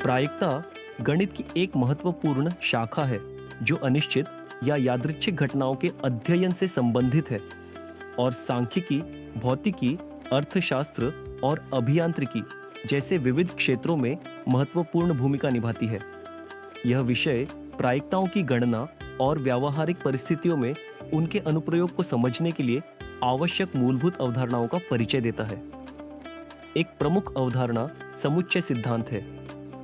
प्रायिकता गणित की एक महत्वपूर्ण शाखा है जो अनिश्चित या यादृच्छिक घटनाओं के अध्ययन से संबंधित है और सांख्यिकी, भौतिकी, अर्थशास्त्र और अभियांत्रिकी जैसे विविध क्षेत्रों में महत्वपूर्ण भूमिका निभाती है। यह विषय प्रायिकताओं की गणना और व्यावहारिक परिस्थितियों में उनके अनुप्रयोग को समझने के लिए आवश्यक मूलभूत अवधारणाओं का परिचय देता है। एक प्रमुख अवधारणा समुच्चय सिद्धांत है,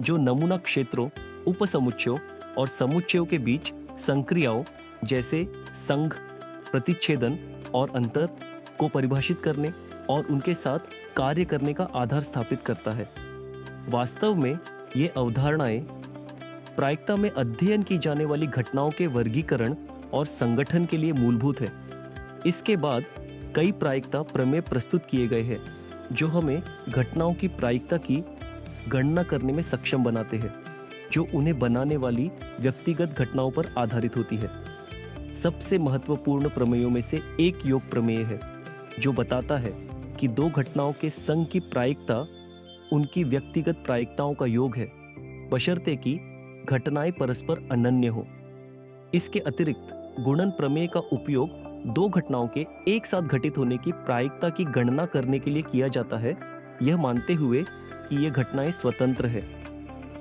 जो नमूना क्षेत्रों, उपसमुच्चयों और समुच्चयों के बीच संक्रियाओं जैसे संघ, प्रतिच्छेदन और अंतर को परिभाषित करने और उनके साथ कार्य करने का आधार स्थापित करता है। वास्तव में ये अवधारणाएं प्रायिकता में अध्ययन की जाने वाली घटनाओं के वर्गीकरण और संगठन के लिए मूलभूत है। इसके बाद कई प्रायिकता प्रमेय प्रस्तुत किए गए हैं जो हमें घटनाओं की प्रायिकता की गणना करने में सक्षम बनाते हैं, जो उन्हें बनाने वाली व्यक्तिगत घटनाओं पर आधारित होती है। सबसे महत्वपूर्ण प्रमेयों में से एक योग प्रमेय है, जो बताता है कि दो घटनाओं के संघ की प्रायिकता उनकी व्यक्तिगत प्रायिकताओं का योग है, बशर्ते कि घटनाएं परस्पर अनन्य हो। इसके अतिरिक्त गुणन प्रमेय का उपयोग दो घटनाओं के एक साथ घटित होने की प्रायिकता की गणना करने के लिए किया जाता है, यह मानते हुए कि ये घटनाएं स्वतंत्र है।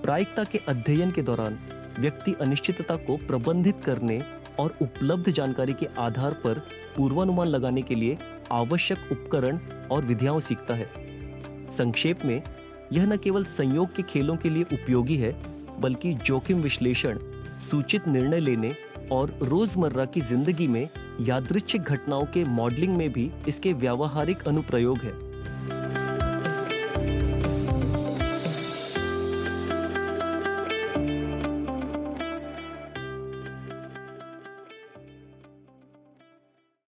प्रायिकता के अध्ययन के दौरान व्यक्ति अनिश्चितता को प्रबंधित करने और उपलब्ध जानकारी के आधार पर पूर्वानुमान लगाने के लिए आवश्यक उपकरण और विधियां सीखता है। संक्षेप में, यह न केवल संयोग के खेलों के लिए उपयोगी है, बल्कि जोखिम विश्लेषण, सूचित निर्णय लेने और रोजमर्रा की जिंदगी में यादृच्छिक घटनाओं के मॉडलिंग में भी इसके व्यावहारिक अनुप्रयोग है।